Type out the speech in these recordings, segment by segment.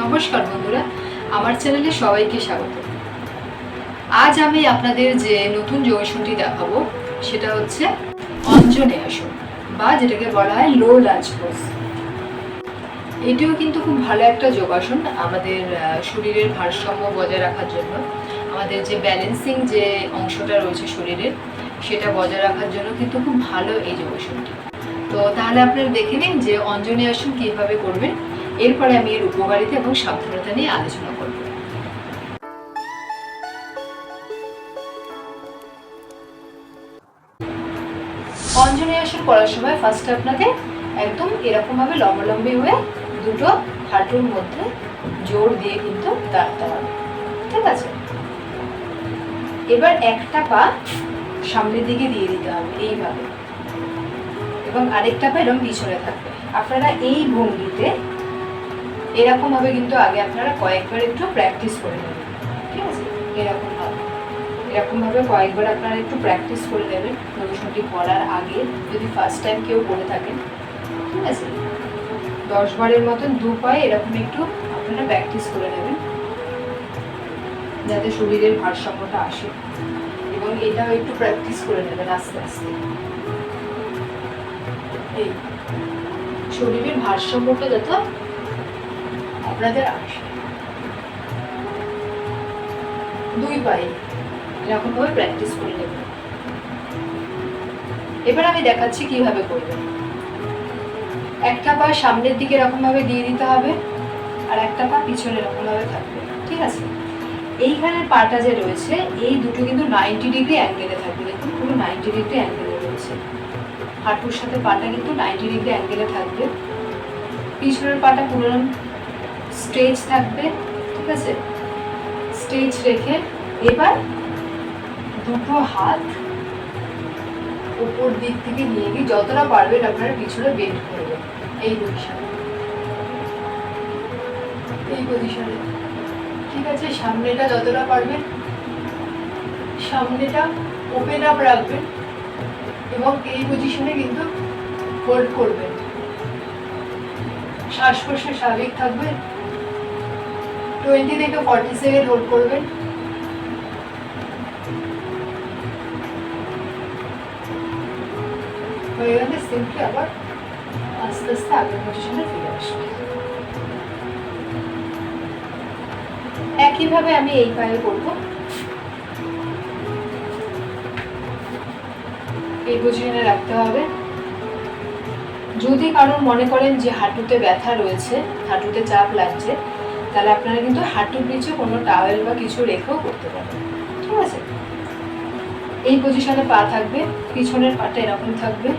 নমস্কার বন্ধুরা, আমার চ্যানেলে সবাইকে স্বাগত। আজ আমি আপনাদের যে নতুন যোগাসনটি দেখাবো সেটা হচ্ছে অঞ্জনে আসন বা যেটাকে বলা হয় লো লাঞ্জ পোজ। এটিও কিন্তু খুব ভালো একটা যোগাসন আমাদের শরীরের ভারসাম্য বজায় রাখার জন্য, আমাদের যে ব্যালেন্সিং যে অংশটা রয়েছে শরীরের সেটা বজায় রাখার জন্য কিন্তু খুব ভালো এই যোগাসনটি। তো তাহলে আপনারা দেখে নিন যে অঞ্জনে আসন কীভাবে করবেন, এরপরে আমি এর উপকারিতা এবং সাবধানতা নিয়ে আলোচনা করব। অঞ্জনে আসন করার সময় ফার্স্টে আপনাকে একদম এরকমভাবে লম্বালম্বি হয়ে দুটো হাঁটুর মধ্যে জোর দিয়ে কিন্তু দাঁড়াতে হবে, ঠিক আছে? এবার একটা পা সামনের দিকে দিয়ে দিতে হবে এইভাবে, এবং আরেকটা পা এরকম পিছনে থাকবে। আপনারা এই ভঙ্গিতে এরকমভাবে কিন্তু আগে আপনারা কয়েকবার একটু প্র্যাকটিস করে নেবেন, ঠিক আছে? এরকমভাবে কয়েকবার আপনারা একটু প্র্যাকটিস করে নেবেন যোগাসনটি করার আগে, যদি ফার্স্ট টাইম কেউ করে থাকেন, ঠিক আছে? 10 বারের মতন দু পায়ে এরকম একটু আপনারা প্র্যাকটিস করে নেবেন যাতে শরীরের ভারসাম্যটা আসে, এবং এটাও একটু প্র্যাকটিস করে নেবেন আস্তে আস্তে। এই শরীরের ভারসাম্যটা যাতে আপনাদের আসে, দুই পায়ে এরকম ভাবে প্র্যাকটিস করে নেবেন। এবার আমি দেখাচ্ছি কিভাবে করবেন। একটা পা সামনের দিকে এরকম ভাবে দিয়ে দিতে হবে, আর একটা পা পিছনে এরকম ভাবে থাকবে, ঠিক আছে? এইখানে পাটা যে রয়েছে এই দুটো কিন্তু 90 ডিগ্রি অ্যাঙ্গেলে থাকবে। দেখুন পুরো 90 ডিগ্রি অ্যাঙ্গেলে রয়েছে, হাঁটুর সাথে পাটা কিন্তু 90 ডিগ্রি অ্যাঙ্গেলে থাকবে। পিছনের পাটা পুরো স্ট্রেচ থাকবে, ঠিক আছে? স্ট্রেচ রেখে এবার দুটো হাত উপর দিক থেকে নিয়ে গিয়ে যতটা পারবেন আপনারা পিছনে বেন্ড করবেন এই পজিশনে, ঠিক আছে? সামনেটা যতটা পারবেন সামনেটা ওপেন আপ রাখবেন এবং এই পজিশনে কিন্তু হোল্ড করবেন। শ্বাস প্রশ্বাস স্বাভাবিক থাকবে। 20 থেকে 40 সেকেন্ড হোল্ড করবেন। হয়ে গেলে সিম্পলি আবার আস্তে আস্তে আগের পজিশনে ফিরে আসবে। একইভাবে আমি এই পায়ে করব। এই পজিশনে রাখতে হবে। যদি কারণ মনে করেন যে হাঁটুতে ব্যথা রয়েছে, হাঁটুতে চাপ লাগছে, তাহলে আপনারা কিন্তু হাঁটুর নিচে কোনো টাওয়েল বা কিছু রেখেও করতে পারেন, ঠিক আছে? এই পজিশনে পা থাকবে, পিছনের পাটা এরকম থাকবে।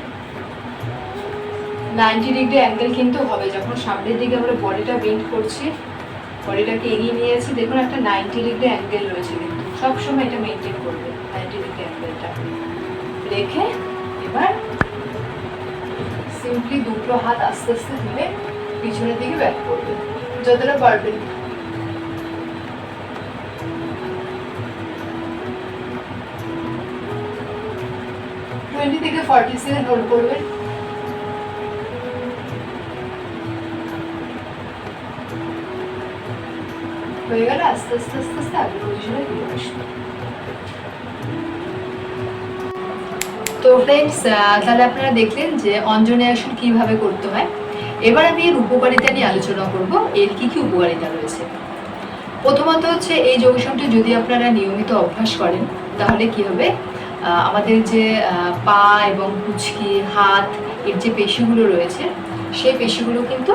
90 ডিগ্রি অ্যাঙ্গেল কিন্তু হবে যখন সামনের দিকে আমরা বডিটা বেন্ড করছি, বডিটাকে এগিয়ে নিয়ে যাচ্ছি। দেখুন একটা 90 ডিগ্রি অ্যাঙ্গেল রয়েছে, কিন্তু সবসময় এটা মেনটেন করবে 90 ডিগ্রি অ্যাঙ্গেলটা রেখে। এবার সিম্পলি দুটো হাত আস্তে আস্তে তুলে পিছনের দিকে ব্যাক করবে যতটা পারবেন। থেকে 40 সেকেন্ড হোল্ড করবেন। হয়ে গেলে আস্তে আস্তে আস্তে আস্তে আগের পজিশনে ফিরে আসবে। তো ফ্রেন্ডস, তাহলে আপনারা দেখলেন যে অঞ্জনে আসন কিভাবে করতে হয়। এবার আমি এর উপকারিতা নিয়ে আলোচনা করব, এর কি কি উপকারিতা রয়েছে। প্রথমত হচ্ছে এই যোগাসনটি যদি আপনারা নিয়মিত অভ্যাস করেন তাহলে কি হবে, আমাদের যে পা এবং কুচকি হাত এর যে পেশিগুলো রয়েছে সেই পেশিগুলো কিন্তু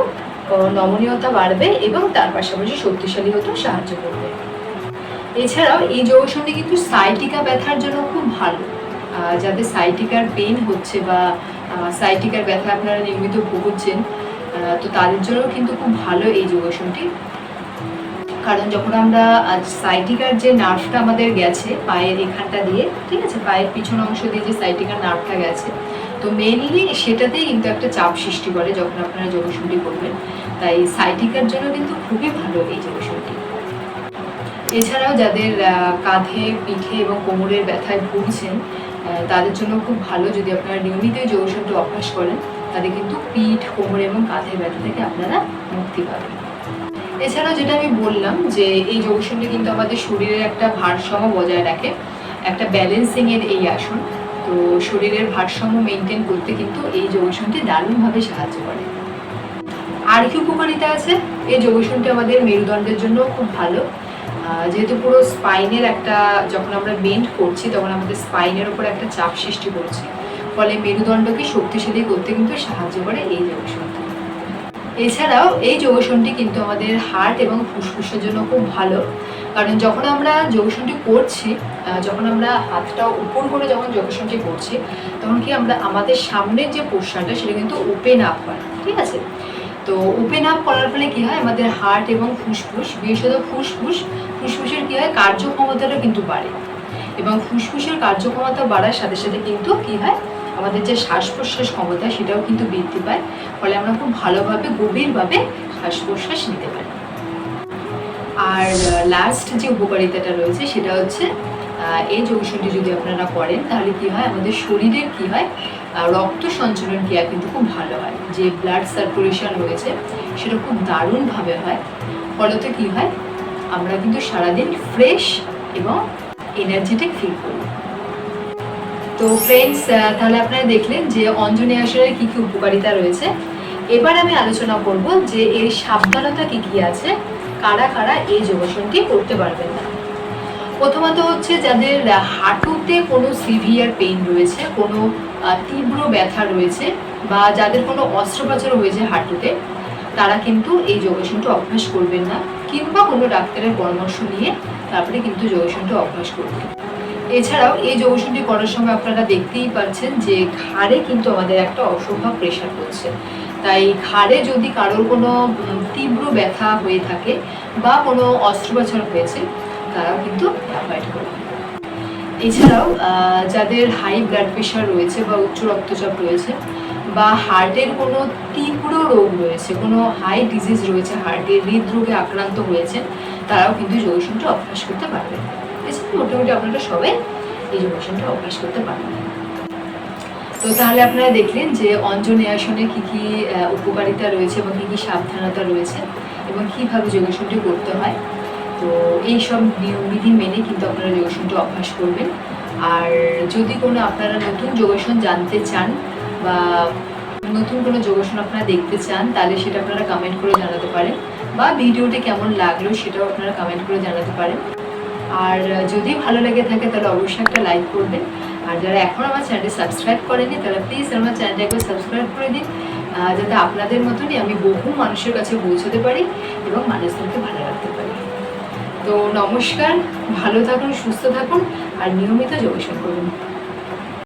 নমনীয়তা বাড়বে এবং তার পাশাপাশি শক্তিশালী হতেও সাহায্য করবে। এছাড়াও এই যোগাসনটি কিন্তু সাইটিকা ব্যথার জন্য খুব ভালো। যাদের সাইটিকার পেইন হচ্ছে বা সাইটিকার ব্যথা আপনারা নিয়মিত ভুগছেন, তো তাদের জন্য কিন্তু খুব ভালো এই যোগাসনটি। কারণ যখন আমরা সাইটিকার যে নার্ভটা আমাদের গেছে পায়ের এখানটা দিয়ে, ঠিক আছে, পায়ের পিছন অংশ দিয়ে যে সাইটিকার নার্ভটা গেছে, তো মেইনলি সেটাতেই কিন্তু একটা চাপ সৃষ্টি করে যখন আপনারা যোগাসনটি করবেন। তাই সাইটিকার জন্য কিন্তু খুবই ভালো এই যোগাসনটি। এছাড়াও যাদের কাঁধে পিঠে এবং কোমরের ব্যথায় ভুগছেন তাদের জন্য খুব ভালো। যদি আপনারা নিয়মিত এই যোগাসনটি অভ্যাস করেন তাহলে কিন্তু পিঠ, কোমর এবং কাঁধের ব্যথা থেকে আপনারা মুক্তি পাবেন। এছাড়াও যেটা আমি বললাম যে এই যোগাসনটি কিন্তু আমাদের শরীরের একটা ভারসাম্য বজায় রাখে, একটা ব্যালেন্সিং এর এই আসন। তো শরীরের ভারসাম্য মেনটেন করতে কিন্তু এই যোগাসনটি দারুণভাবে সাহায্য করে। আর কি উপকারিতা আছে? এই যোগাসনটি আমাদের মেরুদণ্ডের জন্য খুব ভালো। যেহেতু পুরো স্পাইনের একটা, যখন আমরা বেন্ড করছি তখন আমাদের স্পাইনের উপর একটা চাপ সৃষ্টি করছে, ফলে মেরুদণ্ডকে শক্তিশালী করতে কিন্তু সাহায্য করে এই যোগাসনটি। এছাড়াও এই যোগাসনটি কিন্তু আমাদের হার্ট এবং ফুসফুসের জন্য খুব ভালো, কারণ যখন আমরা যোগাসনটি করছি, যখন আমরা হাতটা উপর করে যখন যোগাসনটি করছি, তখন কি আমরা আমাদের সামনের যে পোর্শনটা সেটা কিন্তু ওপেন আপ হয়, ঠিক আছে? তো ওপেন আপ করার ফলে কি হয়, আমাদের হার্ট এবং ফুসফুস, বিশেষত ফুসফুসের কি হয়, কার্যক্ষমতাটা কিন্তু বাড়ে, এবং ফুসফুসের কার্যক্ষমতা বাড়ার সাথে সাথে কিন্তু কি হয়, আমাদের যে শ্বাস প্রশ্বাস ক্ষমতা সেটাও কিন্তু বৃদ্ধি পায়, ফলে আমরা খুব ভালোভাবে গভীরভাবে শ্বাস প্রশ্বাস নিতে পারি। আর লাস্ট যে উপকারিতাটা রয়েছে সেটা হচ্ছে এই যোগাসনটি যদি আপনারা করেন তাহলে কি হয়, আমাদের শরীরের কি হয়, রক্ত সঞ্চালন ক্রিয়া কিন্তু খুব ভালো হয়, যে ব্লাড সার্কুলেশন রয়েছে সেটা খুব দারুণভাবে হয়, ফলত কি হয়, আমরা কিন্তু সারাদিন ফ্রেশ এবং এনার্জেটিক ফিল করি। তো ফ্রেন্ডস, তাহলে আপনারা দেখলেন যে অঞ্জনি আসনের কী কী উপকারিতা রয়েছে। এবার আমি আলোচনা করব যে এর সাবধানতা কী কী আছে, কারা কারা এই যোগাসনটি করতে পারবেন না। প্রথমত হচ্ছে যাদের হাঁটুতে কোনো সিভিয়ার পেইন রয়েছে, কোনো তীব্র ব্যথা রয়েছে, বা যাদের কোনো অস্ত্রোপচার হয়েছে হাঁটুতে, তারা কিন্তু এই যোগাসনটি অভ্যাস করবেন না, কিংবা কোনো ডাক্তারের পরামর্শ নিয়ে তারপরে কিন্তু যোগাসনটি অভ্যাস করবেন। এছাড়াও এই যোগাসনটি করার সময় আপনারা দেখতেই পাচ্ছেন যে ঘাড়ে কিন্তু আমাদের একটা অসম্ভব প্রেশার পড়ছে, তাই ঘাড়ে যদি কারোর কোনো তীব্র ব্যথা হয়ে থাকে বা কোনো অস্ত্রোপচার হয়েছে, তারাও কিন্তু অ্যাভয়েড করবে। এছাড়াও যাদের হাই ব্লাড প্রেশার রয়েছে বা উচ্চ রক্তচাপ রয়েছে, বা হার্টের কোনো তীব্র রোগ রয়েছে, কোনো হাই ডিজিজ রয়েছে, হার্টের হৃদরোগে আক্রান্ত হয়েছে, তারাও কিন্তু যোগাসনটা অভ্যাস করতে পারবেন। এছাড়া মোটামুটি আপনারা সবাই এই যোগাসনটা অভ্যাস করতে পারবেন। তো তাহলে আপনারা দেখলেন যে অঞ্জনি আসনে কী কী উপকারিতা রয়েছে এবং কী কী সাবধানতা রয়েছে এবং কীভাবে যোগাসনটি করতে হয়। তো এইসব নিয়মবিধি মেনে কিন্তু আপনারা যোগাসনটি অভ্যাস করবেন। আর যদি কোনো আপনারা নতুন যোগাসন জানতে চান বা নতুন কোনো যোগাসন আপনারা দেখতে চান, তাহলে সেটা আপনারা কমেন্ট করে জানাতে পারেন, বা ভিডিওটি কেমন লাগলো সেটাও আপনারা কমেন্ট করে জানাতে পারেন। আর যদি ভালো লেগে থাকে তাহলে অবশ্যই একটা লাইক করবেন। আর যারা এখন আমার চ্যানেলটি সাবস্ক্রাইব করেনি তারা প্লিজ আমার চ্যানেলটা একবার সাবস্ক্রাইব করে দিন, যাতে আপনাদের মতনই আমি বহু মানুষের কাছে পৌঁছতে পারি এবং মানুষদেরকে ভালো রাখতে পারি। তো নমস্কার, ভালো থাকুন, সুস্থ থাকুন আর নিয়মিত যোগাসন করুন।